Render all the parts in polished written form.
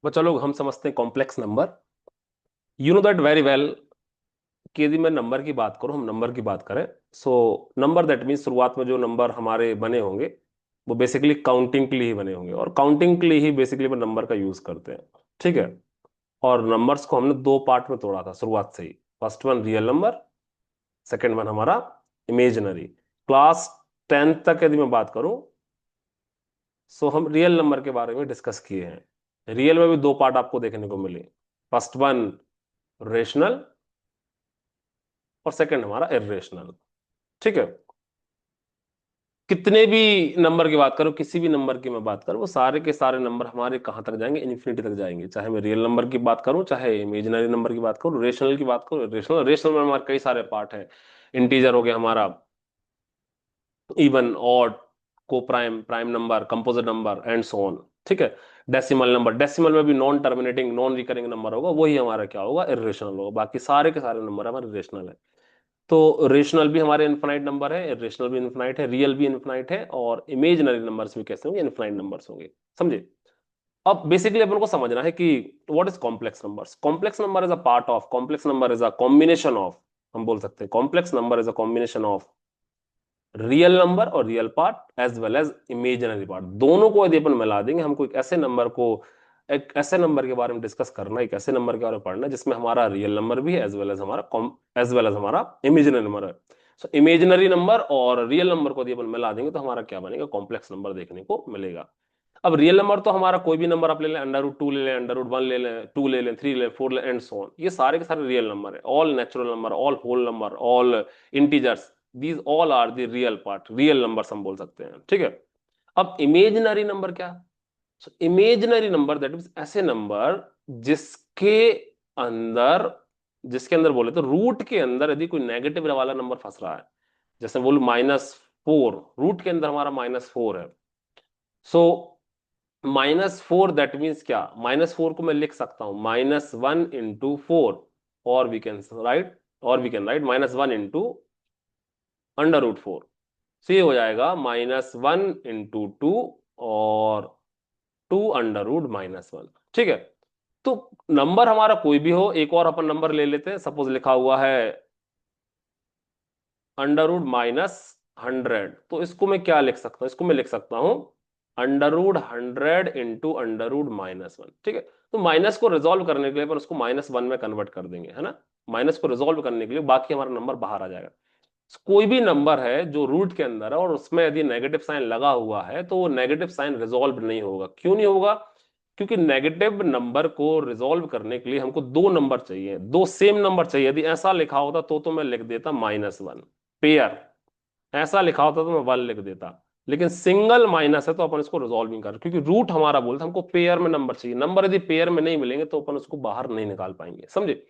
बच्चा लोग हम समझते हैं complex number. You know that very well कि यदि मैं नंबर की बात करूं, हम नंबर की बात करें, सो नंबर दैट मीन्स शुरुआत में जो नंबर हमारे बने होंगे वो बेसिकली काउंटिंग के लिए ही बने होंगे, और काउंटिंग के लिए ही बेसिकली हम नंबर का यूज करते हैं। ठीक है। और नंबर्स को हमने दो पार्ट में तोड़ा था शुरुआत से ही। First one real number, second one हमारा इमेजिनरी। क्लास 10th तक यदि मैं बात करूं, सो हम रियल नंबर के बारे में डिस्कस किए हैं। रियल में भी दो पार्ट आपको देखने को मिले। फर्स्ट वन रेशनल, और सेकंड हमारा इर्रेशनल। ठीक है। कितने भी नंबर की बात करो, किसी भी नंबर की मैं बात करूं, वो सारे के सारे नंबर हमारे कहां तक जाएंगे? इन्फिनिटी तक जाएंगे। चाहे मैं रियल नंबर की बात करूं, चाहे इमेजिनरी नंबर की बात करूं, रेशनल की बात करूं, रेशनल रेशनल में हमारे कई सारे पार्ट हैं। इंटीजर हो गया हमारा, इवन, ऑड, को prime, prime number, composite number and so on. ठीक है। डेसिमल नंबर, डेसिमल में भी non terminating non recurring number होगा, वही हमारा क्या होगा? इर्रेशनल होगा। बाकी सारे के सारे नंबर हमारे रेशनल है। तो रेशनल भी हमारे इनफाइनाइट नंबर है, इरेशनल भी इनफाइनाइट है, रियल भी इनफाइनाइट है, और इमेजिनरी नंबर्स भी कैसे होंगे? इनफाइनाइट नंबर्स होंगे। समझे? अब बेसिकली अपन को समझना है कि what is complex numbers. Complex number is a part of, complex number is a combination of, हम बोल सकते हैं complex number is a combination of real number और real part as well as imaginary part. दोनों को यदि अपन मिला देंगे, हमको एक ऐसे नंबर को, एक ऐसे नंबर के बारे में डिस्कस करना है, एक ऐसे नंबर के बारे में पढ़ना है जिसमें हमारा रियल नंबर भी है एज वेल एज हमारा इमेजिनरी नंबर है। सो इमेजिनरी नंबर और रियल नंबर को यदि अपन मिला देंगे तो हमारा क्या बनेगा? कॉम्प्लेक्स नंबर देखने को मिलेगा। अब रियल नंबर तो हमारा कोई भी नंबर आप ले लें, अंडर रूट 2 ले लें, अंडर रूट 1 ले लें, 2 ले लें, 3 ले लें, 4 ले, एंड सो ऑन। ये सारे के सारे रियल नंबर है, all natural number, all whole number, all integers. These all are the real part, real numbers हम बोल सकते हैं। ठीक है। अब इमेजिनरी नंबर क्या? इमेजिनरी नंबर दैट मीन्स ऐसे नंबर जिसके अंदर, जिसके अंदर बोले तो रूट के अंदर यदि कोई नेगेटिव वाला नंबर फंस रहा है, जैसे बोलो -4, रूट के अंदर हमारा -4 है। सो -4 दैट मीन्स क्या? -4 को मैं लिख सकता हूं -1 × 4, और वी कैन राइट, -1 × √4। सो ये हो जाएगा -1 × 2 और 2 √-1। ठीक है। तो नंबर हमारा कोई भी हो, एक और अपन नंबर ले लेते हैं। सपोज लिखा हुआ है √-100, तो इसको मैं क्या लिख सकता हूं? इसको मैं लिख सकता हूं √100 × √-1। ठीक है। तो माइनस को रिजोल्व करने के लिए अपन उसको -1 में कन्वर्ट कर देंगे, है ना। माइनस को रिजोल्व करने के लिए बाकी हमारा नंबर बाहर आ जाएगा। कोई भी नंबर है जो रूट के अंदर है और उसमें यदि नेगेटिव साइन लगा हुआ है, तो वो नेगेटिव साइन रिजोल्व नहीं होगा। क्यों नहीं होगा? क्योंकि नेगेटिव नंबर को रिजोल्व करने के लिए हमको दो नंबर चाहिए, दो सेम नंबर चाहिए। यदि ऐसा लिखा होता तो मैं लिख देता -1 पेयर, ऐसा लिखा होता तो मैं 1 लिख देता। लेकिन सिंगल माइनस है तो अपन इसको रिजोल्व नहीं कर, क्योंकि रूट हमारा बोलता हमको पेयर में नंबर चाहिए। नंबर यदि पेयर में नहीं मिलेंगे तो अपन उसको बाहर नहीं निकाल पाएंगे। समझे?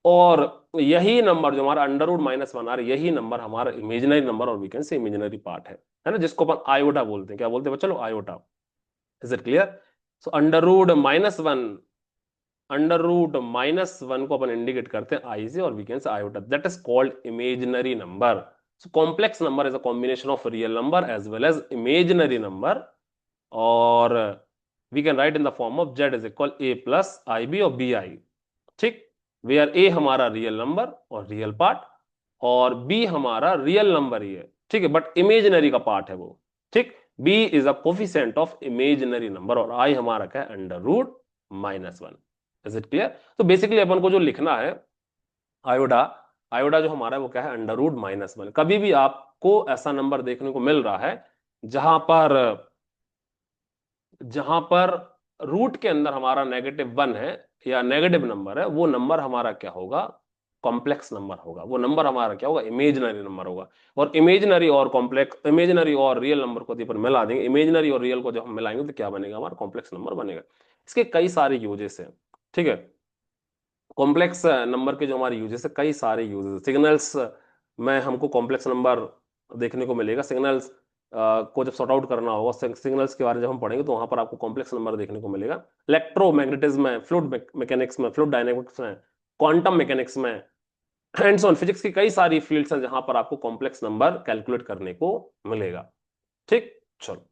और यही नंबर जो हमारा √-1 आ रहा है, यही नंबर हमारा इमेजिनरी नंबर और we can say imaginary part है ना, जिसको अपन आयोटा बोलते हैं। क्या बोलते हैं? चलो iota. Is it clear? So under root minus one को अपन इंडिकेट करते हैं आई से, और we can say iota. That is called imaginary number. So complex number is a combination of real number as well as imaginary number, और we can write in the form of z is equal a+ib और bi। ठीक। Where a हमारा real number और real part, और b हमारा real number ही है, ठीक है, बट इमेजिनरी का पार्ट है वो। ठीक। B is a coefficient of imaginary number, और आई हमारा क्या है? √-1। Is it clear? तो बेसिकली अपन को जो लिखना है आयोडा, आयोडा जो हमारा है वो क्या है? √-1। कभी भी आपको ऐसा नंबर देखने को मिल रहा है जहां पर, जहां पर रूट के अंदर हमारा -1 है या नेगेटिव नंबर है, वो नंबर हमारा क्या होगा? कॉम्प्लेक्स नंबर होगा। वो नंबर हमारा क्या होगा? इमेजिनरी नंबर होगा। और इमेजिनरी और कॉम्प्लेक्स, इमेजिनरी और रियल नंबर को यदि अपन मिला देंगे, इमेजिनरी और रियल को जब हम मिलाएंगे तो क्या बनेगा? हमारा कॉम्प्लेक्स नंबर बनेगा। इसके कई सारे यूजेस हैं। ठीक है। कॉम्प्लेक्स नंबर के जो हमारे यूजेस है, कई सारे यूजेस, सिग्नल्स में हमको कॉम्प्लेक्स नंबर देखने को मिलेगा। सिग्नल्स को जब सॉर्ट आउट करना होगा, सिग्नल्स के बारे में जब हम पढ़ेंगे तो वहां पर आपको कॉम्प्लेक्स नंबर देखने को मिलेगा। इलेक्ट्रोमैग्नेटिज्म में, फ्लूइड मैकेनिक्स में, फ्लूइड डायनेमिक्स में, क्वांटम मैकेनिक्स में, एंड ऑन फिजिक्स की कई सारी फील्ड्स हैं जहां पर आपको कॉम्प्लेक्स नंबर कैलकुलेट करने को मिलेगा। ठीक। चलो।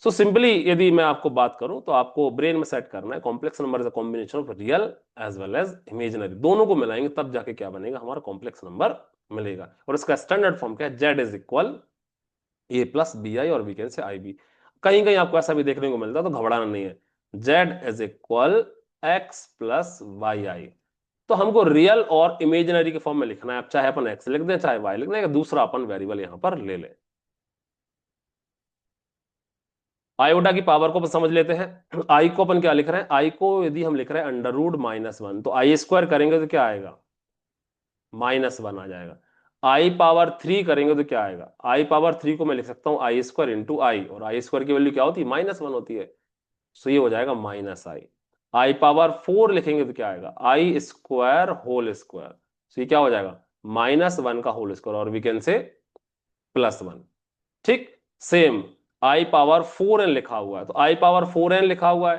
सो सिंपली यदि मैं आपको बात करूं तो आपको ब्रेन में सेट करना है complex number is a combination of real as well as imaginary, दोनों को मिलाएंगे तब जाके क्या बनेगा, हमारा कॉम्प्लेक्स नंबर मिलेगा। और इसका स्टैंडर्ड फॉर्म क्या है, Z is equal A plus B I और वी कैन से आई बी। कहीं कहीं आपको ऐसा भी देखने को मिलता है, तो घबराना नहीं है। Z is equal x plus y i. तो हमको रियल और इमेजिनरी के फॉर्म में लिखना है, अब चाहे अपन एक्स लिख दें चाहे वाई लिख दें, दूसरा अपन वेरिएबल यहां पर ले लें। आयोटा की पावर को अपन समझ लेते हैं। आई को अपन क्या लिख रहे हैं, आई को यदि हम लिख रहे हैं अंडर रूट -1, तो आई स्क्वायर करेंगे तो क्या आएगा, -1 आ जाएगा। आई पावर 3 करेंगे तो क्या आएगा, आई पावर 3 को मैं लिख सकता हूं आई स्क्वायर इंटू आई, और आई स्क्वायर की वैल्यू क्या होती है, -1 होती है। सो ये हो जाएगा माइनस आई। आई पावर 4 लिखेंगे तो क्या आएगा, आई स्क्वायर होल स्क्वायर। सो ये क्या हो जाएगा, -1 का होल स्क्वायर, और वी कैन से +1। ठीक, सेम आई पावर 4n लिखा हुआ है, तो आई पावर 4n लिखा हुआ है,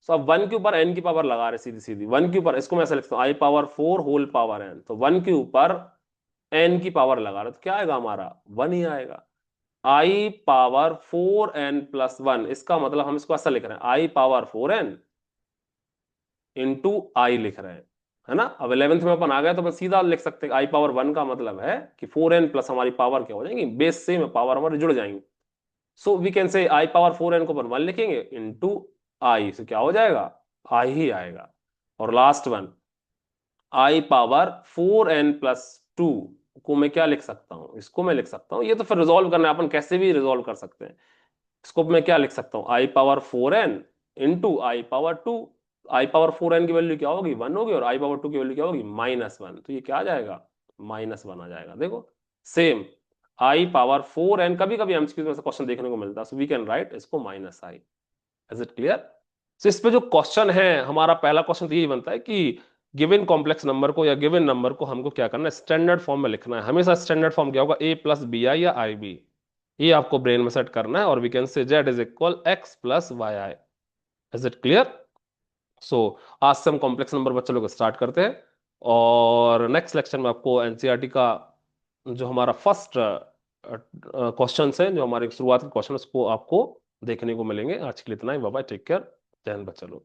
तो अब 1 के ऊपर n की पावर लगा रहे सीधी सीधी, 1 के ऊपर, इसको मैं ऐसे लिखता हूं आई पावर 4 होल पावर n, तो 1 के ऊपर n की पावर लगा रहे तो क्या आएगा हमारा, 1 ही आएगा। आई पावर 4n+1, इसका मतलब हम इसको ऐसा लिख रहे हैं आई पावर 4n इंटू आई लिख रहे हैं, है ना। अब 11th में अपन आ गए तो अपन सीधा लिख सकते हैं आई पावर 1 का मतलब है कि 4n प्लस हमारी पावर क्या हो जाएंगी, बेस से में पावर हमारे जुड़ जाएंगी। सो वी कैन से आई पावर 4n को अपन 1 लिखेंगे इंटू आई, से क्या हो जाएगा, आई ही आएगा। और लास्ट वन, आई पावर 4n+2 को मैं क्या लिख सकता हूं, इसको मैं लिख सकता हूं, ये तो फिर रिजोल्व करना है, अपन कैसे भी रिजोल्व कर सकते हैं। इसको मैं क्या लिख सकता हूं, आई पावर 4n इंटू आई पावर 2। आई पावर 4n की वैल्यू क्या होगी, 1 होगी, और आई पावर 2 की वैल्यू क्या होगी, -1, तो ये क्या आ जाएगा, -1 आ जाएगा। देखो सेम, आई पावर 4n, कभी कभी एमसीक्यू में क्वेश्चन देखने को मिलता है, सो वी कैन राइट इसको -i। Is it clear. तो इस पे जो क्वेश्चन है, हमारा पहला क्वेश्चन तो यही बनता है कि गिवन कॉम्प्लेक्स नंबर को या गिवन नंबर को हमको क्या करना है, स्टैंडर्ड फॉर्म में लिखना है। हमेशा स्टैंडर्ड फॉर्म क्या होगा, ए प्लस बी आई या आई बी, ये आपको ब्रेन में सेट करना है। और we can say z is equal x plus y i. Is it clear. So आज से हम कॉम्प्लेक्स नंबर बच्चे लोग स्टार्ट करते हैं, और नेक्स्ट लेक्चर में आपको एनसीईआरटी का जो हमारा फर्स्ट क्वेश्चन है, जो हमारे शुरुआत के क्वेश्चन, उसको आपको देखने को मिलेंगे। आज के लिए इतना ही, बाय बाय, टेक केयर, जय हिंद बच्चा लोग।